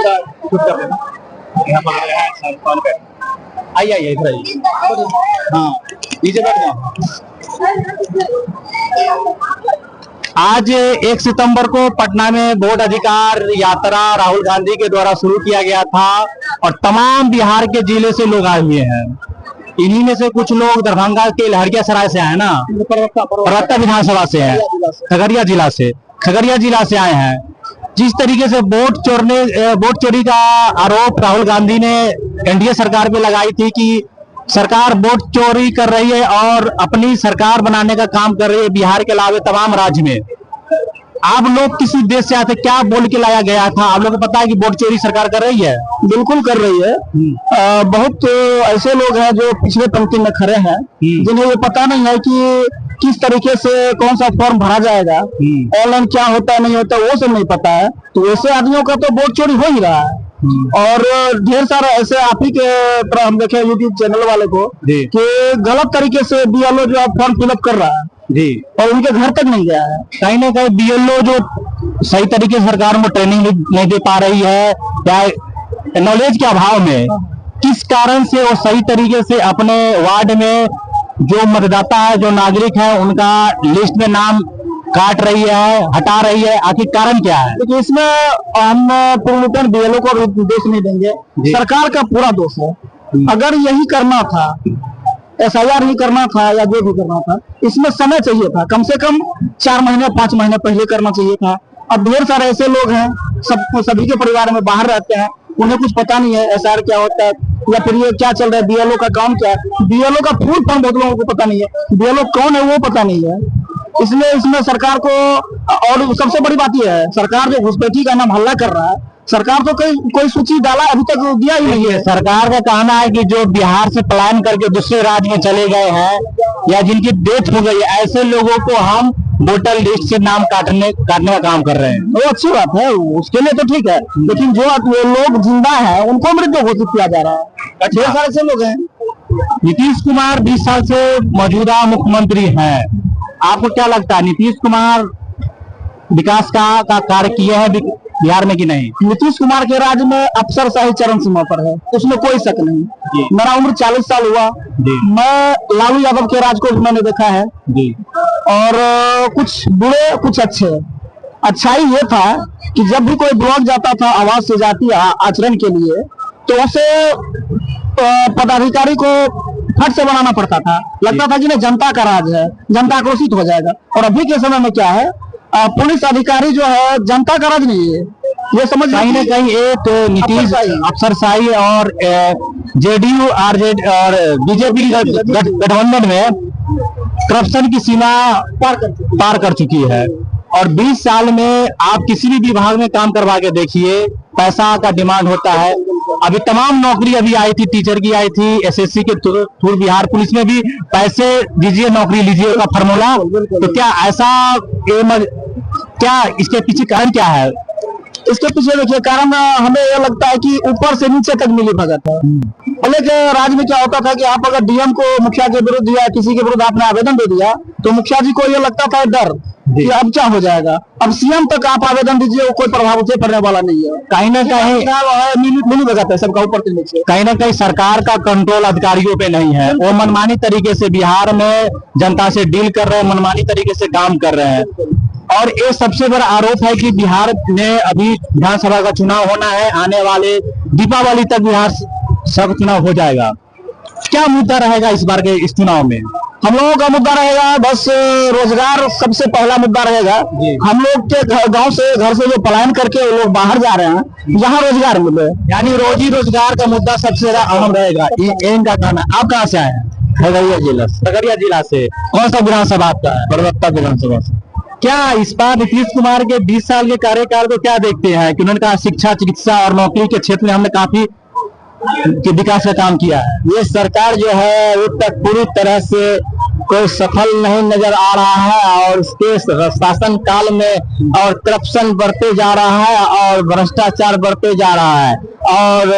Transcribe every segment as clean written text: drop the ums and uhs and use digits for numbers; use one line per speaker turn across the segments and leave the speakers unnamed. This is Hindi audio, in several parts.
पूरा शूट कर देना। यहाँ पर है कौन पे? आइए आइए इधर आइए। हाँ नीचे बैठ जाओ। आज 1 सितंबर को पटना में वोट अधिकार यात्रा राहुल गांधी के द्वारा शुरू किया गया था और तमाम बिहार के जिले से लोग आए हुए हैं। इन्हीं में से कुछ लोग दरभंगा के लहरियासराय से आए ना, परबत्ता विधानसभा से है, खगड़िया जिला से आए हैं। जिस तरीके से वोट चोरी का आरोप राहुल गांधी ने एनडीए सरकार पे लगाई थी कि सरकार वोट चोरी कर रही है और अपनी सरकार बनाने का काम कर रही है बिहार के अलावा तमाम राज्य में। आप लोग किसी देश से आते, क्या बोल के लाया गया था? आप लोग को पता है कि वोट चोरी सरकार कर रही है?
बिल्कुल कर रही है। बहुत ऐसे लोग हैं जो पिछले पंक्ति में खड़े हैं जिन्हें ये पता नहीं है कि किस तरीके से कौन सा फॉर्म भरा जाएगा, ऑनलाइन क्या होता है नहीं होता, वो सब नहीं पता है। तो ऐसे आदमियों का तो वोट चोरी हो ही रहा है। और ढेर सारा ऐसे आप ही के तरह हम देखे यूट्यूब चैनल वाले को कि गलत तरीके से बीएलओ जो फॉर्म फिलअप कर रहा है
जी,
और उनके घर तक नहीं गया है।
कहीं ना कहीं बीएलओ जो सही तरीके से सरकार में ट्रेनिंग नहीं दे पा रही है या नॉलेज के अभाव में, किस कारण से वो सही तरीके से अपने वार्ड में जो मतदाता है, जो नागरिक है, उनका लिस्ट में नाम काट रही है, हटा रही है, आखिर कारण क्या है?
देखिए, इसमें हम पूर्णतः बीएलओ को भी दोष नहीं देंगे, सरकार का पूरा दोष है। अगर यही करना था, एसआईआर नहीं करना था या जो भी करना था, इसमें समय चाहिए था, कम से कम 4 महीने 5 महीने पहले करना चाहिए था। अब ढेर सारे ऐसे लोग हैं, सभी के परिवार में बाहर रहते हैं, उन्हें कुछ पता नहीं है एसआईआर क्या होता है या फिर ये क्या चल रहा है, बीएलओ का काम क्या है, बीएलओ का फुल फॉर्म बहुत लोगों को पता नहीं है, बीएलओ कौन है वो पता नहीं है। इसलिए इसमें सरकार को, और सबसे बड़ी बात यह है, सरकार जो घुसपैठी का नाम हल्ला कर रहा है, सरकार तो कोई सूची डाला अभी तक दिया ही नहीं है।
सरकार का कहना है कि जो बिहार से पलायन करके दूसरे राज्य में चले गए हैं या जिनकी डेथ हो गई, ऐसे लोगों को हम वोटर लिस्ट से नाम काटने का काम कर रहे हैं।
वो अच्छी बात है, उसके लिए तो ठीक है, लेकिन जो लोग जिंदा है उनको मृत घोषित किया जा रहा है। ढेर सारे ऐसे लोग हैं।
नीतीश कुमार 20 साल से मौजूदा मुख्यमंत्री हैं, आपको क्या लगता है नीतीश कुमार विकास का कार्य किए हैं बिहार में कि नहीं?
नीतीश कुमार के राज्य में अफसरशाही चरम सीमा पर है, उसमें कोई शक नहीं। मेरा उम्र 40 साल हुआ, मैं लालू यादव के राज को मैंने देखा है जी। और कुछ बुरे कुछ अच्छे। अच्छाई ये था कि जब भी कोई ब्लॉक जाता था आवाज से जाति आचरण के लिए, तो उसे पदाधिकारी को फट से बनाना पड़ता था, लगता था कि नहीं जनता का राज है, जनता आक्रोशित हो जाएगा। और अभी के समय में क्या है, पुलिस अधिकारी जो है जनता का राज नहीं है, ये समझ
कहीं ना कहीं एक नीतीश अफसरशाही और जेडीयू आरजेडी और बीजेपी गठबंधन में करप्शन की सीमा पार कर चुकी है। और 20 साल में आप किसी भी विभाग में काम करवा के देखिए, पैसा का डिमांड होता है। अभी तमाम नौकरी अभी आई थी, टीचर की आई थी, एसएससी के थ्रू बिहार पुलिस में भी पैसे दीजिए नौकरी लीजिए का फॉर्मूला। तो क्या ऐसा क्या इसके पीछे कारण क्या है?
इसके पीछे देखिए कारण हमें यह लगता है कि ऊपर से नीचे तक मिली भगत है। पहले के राज्य में क्या होता था कि आप अगर डीएम को मुखिया के विरुद्ध या किसी के विरुद्ध आपने आवेदन दे दिया तो मुखिया जी को यह लगता था डर कि अब क्या हो जाएगा। अब सीएम तक आप आवेदन दीजिए, वो कोई प्रभाव उसे पड़ने वाला नहीं है।
कहीं ना कहीं
मिली भगत है सबका ऊपर से नीचे।
कहीं ना कहीं सरकार का कंट्रोल अधिकारियों पे नहीं है, वो मनमानी तरीके से बिहार में जनता से डील कर रहे हैं, मनमानी तरीके से काम कर रहे हैं। और ये सबसे बड़ा आरोप है कि बिहार में अभी विधानसभा का चुनाव होना है, आने वाले दीपावली तक बिहार सभा चुनाव हो जाएगा। क्या मुद्दा रहेगा इस बार के इस चुनाव में?
हम लोगों का मुद्दा रहेगा बस रोजगार, सबसे पहला मुद्दा रहेगा। हम लोग के गांव से, घर से जो पलायन करके लोग बाहर जा रहे हैं, यहाँ रोजगार मिले,
यानी रोजगार का मुद्दा सबसे ज्यादा अहम रहेगा। इनका कहना। आप कहाँ से आए हैं? खगड़िया जिला से। कौन सा विधानसभा आपका है?
परबत्ता विधानसभा से।
क्या इस बार नीतीश कुमार के 20 साल के कार्यकाल को क्या देखते हैं कि उन्होंने कहा शिक्षा, चिकित्सा और नौकरी के क्षेत्र में हमने काफी विकास का काम किया है?
ये सरकार जो है वो तक पूरी तरह से कोई सफल नहीं नजर आ रहा है और इसके शासन काल में और करप्शन बढ़ते जा रहा है और भ्रष्टाचार बढ़ते जा रहा है। और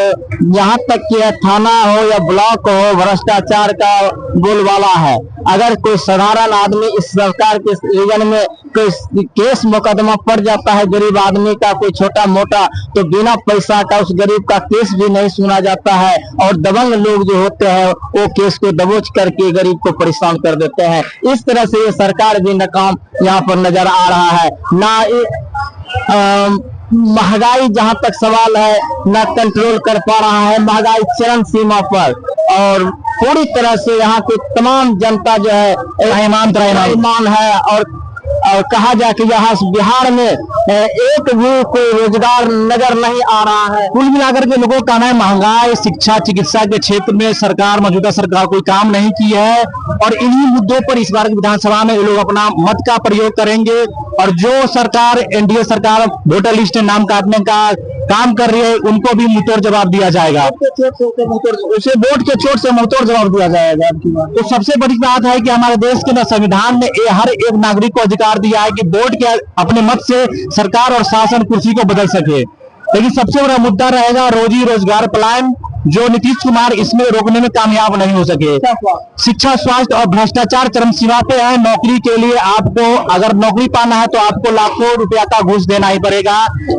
यहाँ तक कि थाना हो या ब्लॉक हो, भ्रष्टाचार का बोलबाला है। अगर कोई साधारण आदमी इस सरकार के रीजन में कोई केस मुकदमा पड़ जाता है गरीब आदमी का, कोई छोटा मोटा, तो बिना पैसा का उस गरीब का केस भी नहीं सुना जाता है और दबंग लोग जो होते हैं वो केस को दबोच करके गरीब को परेशान कर देते हैं। इस तरह से ये सरकार भी नाकाम यहाँ पर नजर आ रहा है। ना महंगाई जहां तक सवाल है ना कंट्रोल कर पा रहा है, महंगाई चरम सीमा पर, और पूरी तरह से यहाँ की तमाम जनता जो है ईमान है। और कहा जाए कि यहाँ बिहार में एक भी कोई रोजगार नजर नहीं आ रहा है।
कुल मिलाकर के लोगों का कहना है महंगाई, शिक्षा, चिकित्सा के क्षेत्र में सरकार, मौजूदा सरकार कोई काम नहीं की है और इन्हीं मुद्दों पर इस बार की विधानसभा में लोग अपना मत का प्रयोग करेंगे। और जो सरकार एनडीए सरकार वोटर लिस्ट नाम काटने का काम कर रही है उनको भी मुंहतोड़ जवाब दिया जाएगा,
उसे वोट के चोट से मुंहतोड़ जवाब दिया जाएगा।
तो सबसे बड़ी बात है कि हमारे देश के संविधान ने हर एक नागरिक को अधिकार दिया है कि वोट के अपने मत से सरकार और शासन कुर्सी को बदल सके। लेकिन सबसे बड़ा मुद्दा रहेगा रोजी रोजगार पलायन, जो नीतीश कुमार इसमें रोकने में कामयाब नहीं हो सके। शिक्षा, स्वास्थ्य और भ्रष्टाचार चरम सीमा पे है। नौकरी के लिए आपको अगर नौकरी पाना है तो आपको लाखों रुपया का घूस देना ही पड़ेगा।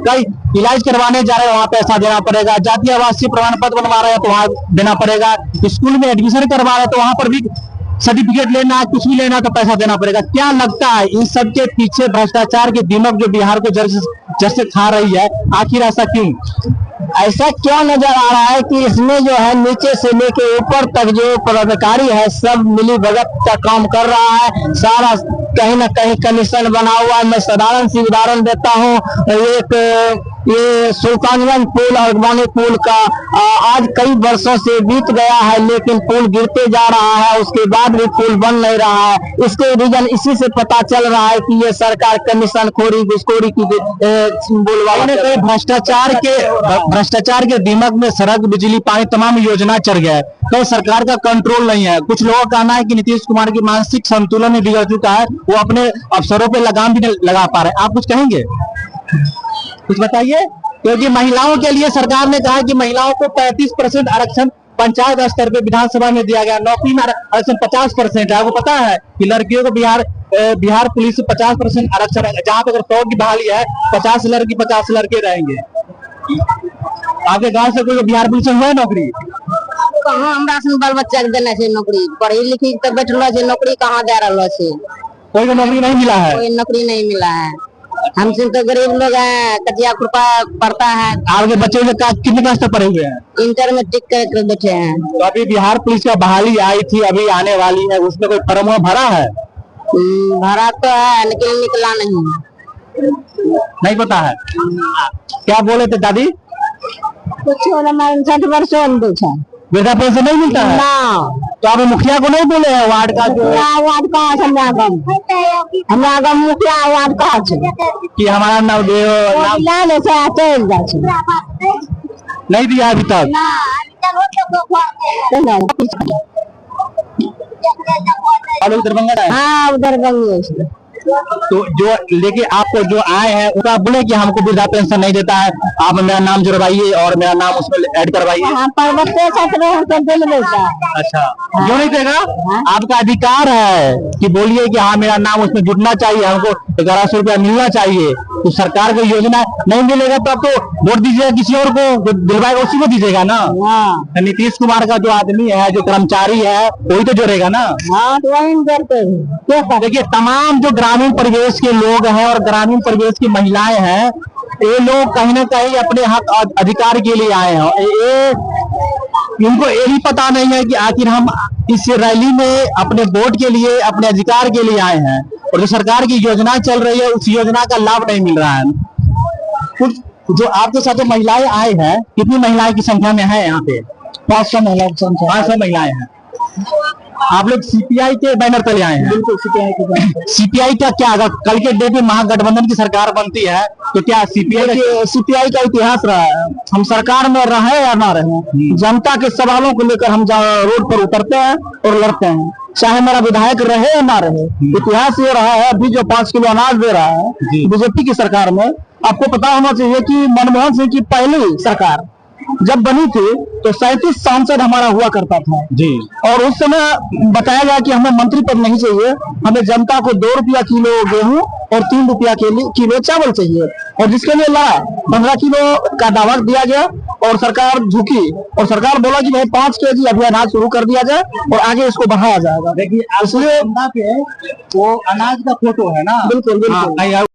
कई इलाज करवाने जा रहे हैं वहां पैसा देना पड़ेगा, जातीय आवासीय प्रमाण पत्र बनवा रहे हैं तो वहां देना पड़ेगा, स्कूल में एडमिशन करवा रहे हैं तो वहां पर भी सर्टिफिकेट लेना है, कुछ भी लेना है तो पैसा देना पड़ेगा। क्या लगता है इन सब के पीछे भ्रष्टाचार की दीमक जो बिहार को जड़ से खा रही है, आखिर ऐसा क्यों?
ऐसा क्या नजर आ रहा है कि इसमें जो है नीचे से लेके ऊपर तक जो पदाधिकारी है सब मिली भगत का काम कर रहा है। सारा कहीं ना कहीं कमीशन बना हुआ है। मैं साधारण सी उदाहरण देता हूँ, एक ये सुल्तानगंज पुल और अगवानी पुल का आज कई वर्षों से बीत गया है लेकिन पुल गिरते जा रहा है, उसके बाद भी पुल बन नहीं रहा है। इसके रीजन इसी से पता चल रहा है कि ये सरकार कमीशन खोरी घुसखोरी की बोलवाला
भ्रष्टाचार के दिमाग में सड़क, बिजली, पानी तमाम योजना चढ़ गया है, तो सरकार का कंट्रोल नहीं है। कुछ लोगों का कहना है कि नीतीश कुमार की मानसिक संतुलन भी बिगड़ चुका है, वो अपने अफसरों पे लगाम भी नहीं लगा पा रहे। आप कुछ कहेंगे, कुछ बताइए? क्योंकि महिलाओं के लिए सरकार ने कहा कि महिलाओं को 35% आरक्षण पंचायत स्तर पे विधानसभा में दिया गया, नौकरी में आरक्षण 50% है। आपको पता है कि लड़कियों को बिहार पुलिस से 50% आरक्षण है, जहाँ पे अगर 100 की बहाली है 50 लड़की 50 लड़के रहेंगे। आपके गांव से कोई बिहार पुलिस में हुआ है नौकरी?
कहाँ हमरा सन बाल बच्चा के देना है नौकरी, पढ़ी लिखी तो बैठल है, नौकरी कहाँ दे रहा है?
कोई को नौकरी नहीं मिला है,
कोई नौकरी नहीं मिला है। हम सिर्फ तो गरीब लोग हैं, कटिया खुरपा पढ़ता है।
आपके बच्चे कितने क्लास तक पढ़े हुए हैं?
इंटर में टिक कर बैठे हैं।
तो अभी बिहार पुलिस का बहाली आई थी, अभी आने वाली है, उसमें कोई फॉर्म भरा है?
भरा तो है लेकिन निकला नहीं
पता है। क्या बोले थे दादी?
कुछ 60 वर्षों में
वृद्धा पेंशन नहीं मिलता है
ना।
तो आप मुखिया को नहीं बोले हैं वार्ड का? जो
वार्ड का हमरा मुखिया वार्ड का
कि हमारा नाम नहीं दिया अभी तक। दरभंगा है?
हाँ दरभंगा।
तो जो लेके आपको जो आए हैं उनका बोले कि हमको वृद्धा पेंशन नहीं देता है, आप मेरा नाम जुड़वाइए और मेरा नाम उसमें ऐड करवाइए। अच्छा, क्यों नहीं देगा? आपका अधिकार है कि बोलिए कि हाँ मेरा नाम उसमें जुड़ना चाहिए, हमको 1100 रुपया मिलना चाहिए। तो सरकार को योजना नहीं मिलेगा तो आप तो वोट दीजिएगा किसी और को, दिलवाएगा उसी को दीजिएगा ना। नीतीश कुमार का जो आदमी है, जो कर्मचारी है, वही तो जोड़ेगा ना। देखिए तमाम जो ग्रामीण परिवेश के लोग हैं और ग्रामीण परिवेश की महिलाएं हैं, ये लोग कहीं ना कहीं अपने हक अधिकार के लिए आए हैं। इनको ये भी पता नहीं है कि आखिर हम इस रैली में अपने वोट के लिए, अपने अधिकार के लिए आए हैं और जो सरकार की योजना चल रही है उस योजना का लाभ नहीं मिल रहा है। कुछ जो आपके साथ जो महिलाएं आए हैं, कितनी महिलाएं की संख्या में है यहाँ पे?
500 महिलाएं की संख्या।
500 महिलाएं हैं। आप लोग सीपीआई के बैनर तले आए हैं?
बिल्कुल सीपीआई के बैनर।
सीपीआई का क्या, अगर कल के डे पे महागठबंधन की सरकार बनती है तो क्या
सीपीआई का इतिहास रहा है, हम सरकार में रहे या ना रहे, जनता के सवालों को लेकर हम रोड पर उतरते हैं और लड़ते हैं। चाहे मेरा विधायक रहे या ना रहे। इतिहास ये रहा है, अभी जो 5 किलो अनाज दे रहा है बीजेपी की सरकार में, आपको पता होना चाहिए कि मनमोहन सिंह की पहली सरकार जब बनी थी तो 37 सांसद हमारा हुआ करता था
जी।
और उस समय बताया गया कि हमें मंत्री पद नहीं चाहिए, हमें जनता को 2 रुपया किलो गेहूं और 3 रुपया किलो चावल चाहिए, और जिसके लिए लड़ा 15 किलो का दावा दिया गया और सरकार झुकी और सरकार बोला कि भाई 5 केजी अभी अनाज शुरू कर दिया जाए और आगे इसको बढ़ाया जाएगा।
देखिए, इसलिए वो अनाज का फोटो है ना,
बिल्कुल बिल्कुल।